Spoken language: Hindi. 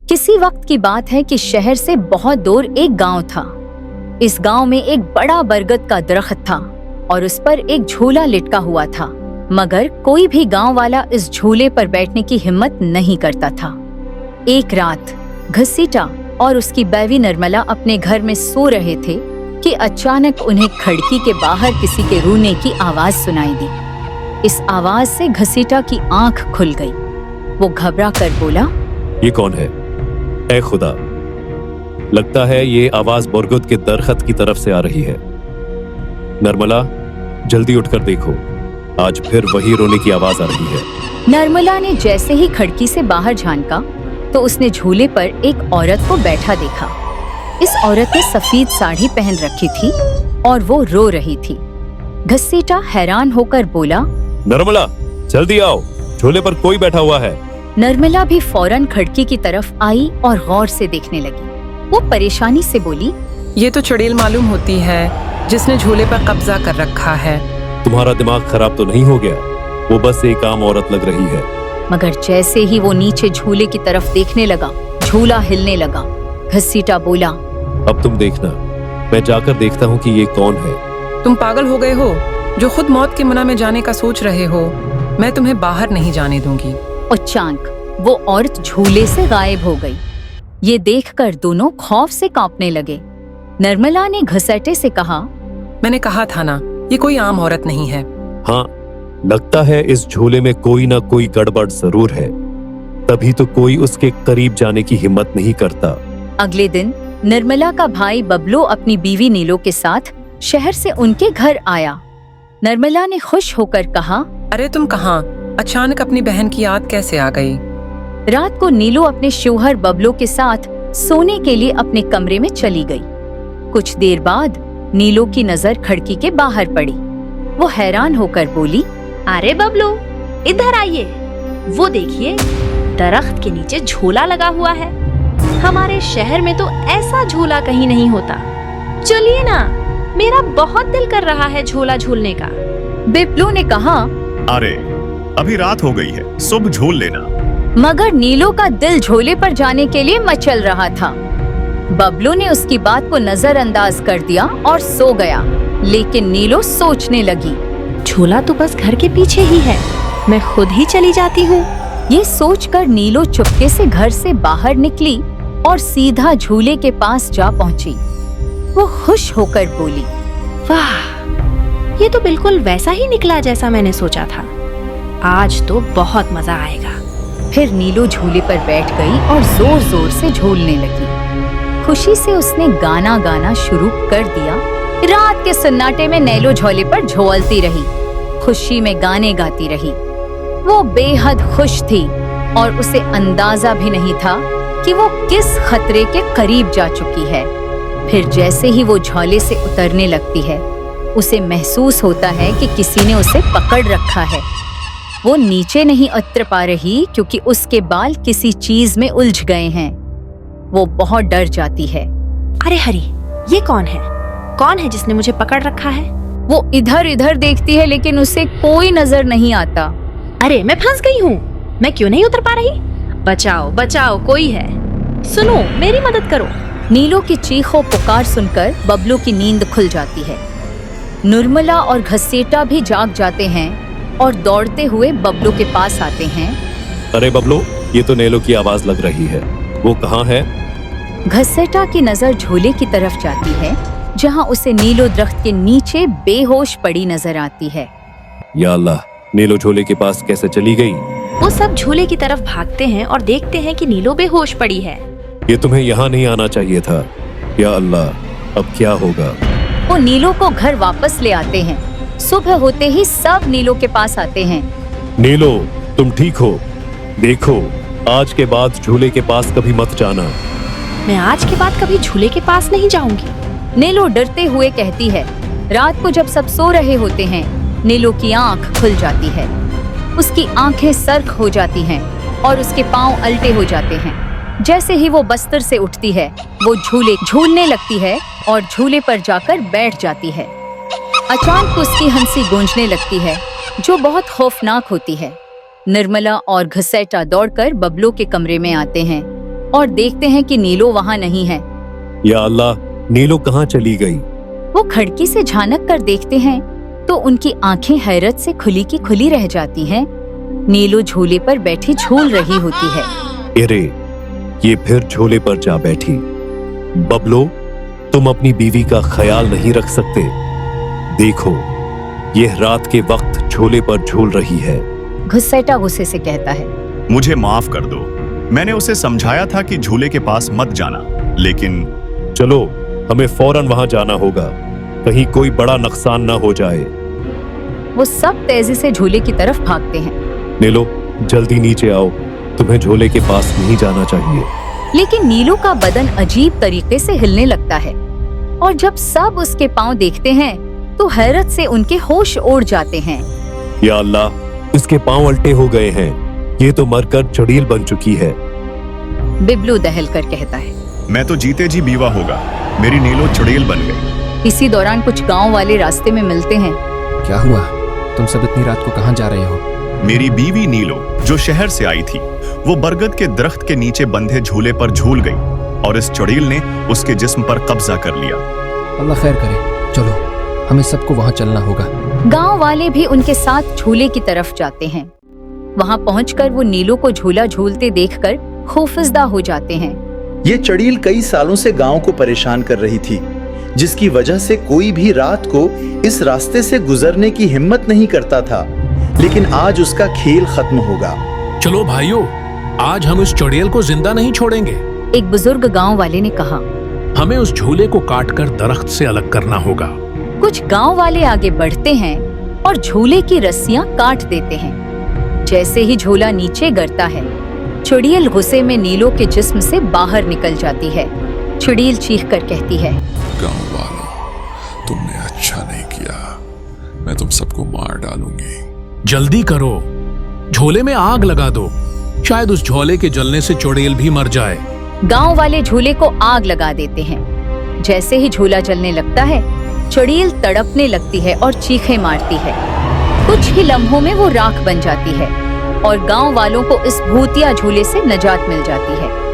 किसी वक्त की बात है कि शहर से बहुत दूर एक गांव था। इस गांव में एक बड़ा बरगद का दरख्त था और उस पर एक झूला लटका हुआ था, मगर कोई भी गांव वाला इस झूले पर बैठने की हिम्मत नहीं करता था। एक रात घसीटा और उसकी बीवी निर्मला अपने घर में सो रहे थे कि अचानक उन्हें खिड़की के बाहर किसी के रोने की आवाज सुनाई दी। इस आवाज से घसीटा की आंख खुल गई। वो घबरा कर बोला, ये कौन है? ऐ खुदा, लगता है ये आवाज बरगद के दरख्त की तरफ से आ रही है। निर्मला, जल्दी उठकर देखो, आज फिर वही रोने की आवाज आ रही है। निर्मला ने जैसे ही खिड़की से बाहर झांका तो उसने झूले पर एक औरत को बैठा देखा। इस औरत ने सफेद साड़ी पहन रखी थी और वो रो रही थी। घसीटा हैरान होकर बोला, निर्मला, जल्दी आओ, झूले पर कोई बैठा हुआ है। निर्मला भी फौरन खिड़की की तरफ आई और गौर से देखने लगी। वो परेशानी से बोली, ये तो चुड़ैल मालूम होती है जिसने झूले पर कब्जा कर रखा है। तुम्हारा दिमाग खराब तो नहीं हो गया? वो बस एक आम औरत लग रही है। मगर जैसे ही वो नीचे झूले की तरफ देखने लगा, झूला हिलने लगा। घसीटा बोला, अब तुम देखना, मैं जाकर देखता हूँ कि ये कौन है। तुम पागल हो गए हो जो खुद मौत के मुना में जाने का सोच रहे हो। मैं तुम्हें बाहर नहीं जाने दूंगी। अचानक वो औरत झूले से गायब हो गई। ये देखकर दोनों खौफ से कांपने लगे। निर्मला ने घसीटे से कहा, मैंने कहा था ना, ये कोई आम औरत नहीं है। हाँ, लगता है इस झूले में कोई ना कोई गड़बड़ जरूर है, तभी तो कोई उसके करीब जाने की हिम्मत नहीं करता। अगले दिन निर्मला का भाई बबलू अपनी बीवी नीलो के साथ शहर से उनके घर आया। निर्मला ने खुश होकर कहा, अरे तुम कहाँ? अचानक अपनी बहन की याद कैसे आ गई? रात को नीलो अपने शौहर बबलू के साथ सोने के लिए अपने कमरे में चली गई। कुछ देर बाद नीलो की नजर खिड़की के बाहर पड़ी। वो हैरान होकर बोली, अरे बबलू, इधर आइए। वो देखिए, दरख्त के नीचे झूला लगा हुआ है। हमारे शहर में तो ऐसा झूला कहीं नहीं होता। चलिए ना, मेरा बहुत दिल कर रहा है झूला झूलने का। बबलू ने कहा, अरे अभी रात हो गई है, सुबह झूल लेना। मगर नीलो का दिल झूले पर जाने के लिए मचल रहा था। बबलू ने उसकी बात को नजरअंदाज कर दिया और सो गया। लेकिन नीलो सोचने लगी, झूला तो बस घर के पीछे ही है, मैं खुद ही चली जाती हूँ। ये सोचकर नीलो चुपके से घर से बाहर निकली और सीधा झूले के पास जा पहुंची। वो खुश होकर बोली, वाह, ये तो बिल्कुल वैसा ही निकला जैसा मैंने सोचा था। आज तो बहुत मजा आएगा। फिर नीलो झूले पर बैठ गई और जोर जोर से झूलने लगी। खुशी से उसने गाना गाना शुरू कर दिया। रात के सन्नाटे में नीलो झूले पर झूलती रही, खुशी में गाने गाती रही। वो बेहद खुश थी और उसे अंदाजा भी नहीं था कि वो किस खतरे के करीब जा चुकी है। फिर जैसे ही वो झूले से उतरने लगती है, उसे महसूस होता है कि किसी ने उसे पकड़ रखा है। वो नीचे नहीं उतर पा रही क्योंकि उसके बाल किसी चीज में उलझ गए हैं। वो बहुत डर जाती है। अरे हरी, ये कौन है? कौन है जिसने मुझे पकड़ रखा है? वो इधर इधर देखती है लेकिन उसे कोई नजर नहीं आता। अरे मैं फंस गई हूँ, मैं क्यों नहीं उतर पा रही? बचाओ बचाओ, कोई है, सुनो, मेरी मदद करो। नीलो की चीखों पुकार सुनकर बबलू की नींद खुल जाती है। निर्मला और घसीटा भी जाग जाते हैं और दौड़ते हुए बबलू के पास आते हैं। अरे बबलू, ये तो नीलो की आवाज लग रही है, वो कहाँ है? घसीटा की नजर झूले की तरफ जाती है जहाँ उसे नीलो दरख्त के नीचे बेहोश पड़ी नजर आती है। या अल्लाह, नीलो झूले के पास कैसे चली गई? वो सब झूले की तरफ भागते हैं और देखते हैं कि नीलो बेहोश पड़ी है। ये तुम्हें यहाँ नहीं आना चाहिए था। या अल्लाह, अब क्या होगा? वो नीलो को घर वापस ले आते हैं। सुबह होते ही सब नीलो के पास आते हैं। नीलो, तुम ठीक हो? देखो, आज के बाद झूले के पास कभी मत जाना। मैं आज के बाद कभी झूले के पास नहीं जाऊंगी। नीलो डरते हुए कहती है। रात को जब सब सो रहे होते हैं, नीलो की आंख खुल जाती है। उसकी आंखें सर्क हो जाती हैं और उसके पांव अलटे हो जाते हैं। जैसे ही वो बस्तर से उठती है, वो झूलने लगती है और झूले पर जाकर बैठ जाती है। अचानक उसकी हंसी गूंजने लगती है जो बहुत खौफनाक होती है। निर्मला और घसीटा दौड़कर बबलू के कमरे में आते हैं। और देखते हैं कि नीलो वहाँ नहीं है। या अल्लाह, नीलो कहाँ चली गई? वो खिड़की से झांक कर देखते हैं तो उनकी आंखें हैरत से खुली की खुली रह जाती हैं। नीलो झूले पर बैठी झूल रही होती है। अरे, ये फिर झूले पर जा बैठी। बबलो, तुम अपनी बीवी का ख्याल नहीं रख सकते? देखो, ये रात के वक्त झूले पर झूल रही है। घुस्सैटा गुस्से से कहता है, मुझे माफ कर दो। मैंने उसे समझाया था कि झूले के पास मत जाना, लेकिन चलो, हमें फौरन वहां जाना होगा, कहीं कोई बड़ा नुकसान ना हो जाए। वो सब तेजी से झूले की तरफ भागते हैं। नीलो, जल्दी नीचे आओ, तुम्हें झूले के पास नहीं जाना चाहिए। लेकिन नीलो का बदन अजीब तरीके से हिलने लगता है और जब सब उसके पांव देखते हैं तो हैरत से उनके होश उड़ जाते हैं। या अल्लाह, इसके पांव उल्टे हो गए हैं। ये तो मरकर चुड़ैल बन चुकी है। बिब्लू दहल कर कहता है। मैं तो जीते जी बीवा होगा। मेरी नीलो चुड़ैल बन गई। इसी दौरान कुछ गांव वाले रास्ते में मिलते हैं। क्या हुआ? तुम सब इतनी रात को कहाँ जा रहे हो? मेरी बीवी नीलो, जो शहर से आई थी, वो बरगद के दरख्त के नीचे बंधे झूले पर झूल गई और इस चुड़ैल ने उसके जिस्म पर कब्जा कर लिया। अल्लाह खैर करे। चलो, हमें सबको वहाँ चलना होगा। गांव वाले भी उनके साथ झूले की तरफ जाते हैं। वहां पहुंचकर वो नीलो को झूला झूलते देखकर खौफजदा हो जाते हैं। ये चुड़ैल कई सालों से गांव को परेशान कर रही थी, जिसकी वजह से कोई भी रात को इस रास्ते से गुजरने की हिम्मत नहीं करता था। लेकिन आज उसका खेल खत्म होगा। चलो भाइयों, आज हम इस चुड़ैल को जिंदा नहीं छोड़ेंगे। एक बुजुर्ग गांव वाले ने कहा। हमें उस झूले को काटकर दरख्त से अलग करना होगा। कुछ गांव वाले आगे बढ़ते हैं और झूले की रस्सियां काट देते हैं। जैसे ही झूला नीचे गिरता है, चुड़ैल गुस्से में नीलो के जिस्म से बाहर निकल जाती है। चुड़ैल चीख कर कहती है, गांव वालों, तुमने अच्छा नहीं किया। मैं तुम सबको मार डालूंगी। जल्दी करो, झोले में आग लगा दो। शायद उस झोले के जलने से चुड़ैल भी मर जाए। गांव वाले झूले को आग लगा देते हैं। जैसे ही झूला जलने लगता है, चुड़ैल तड़पने लगती है और चीखें मारती है। कुछ ही लम्हों में वो राख बन जाती है और गांव वालों को इस भूतिया झूले से निजात मिल जाती है।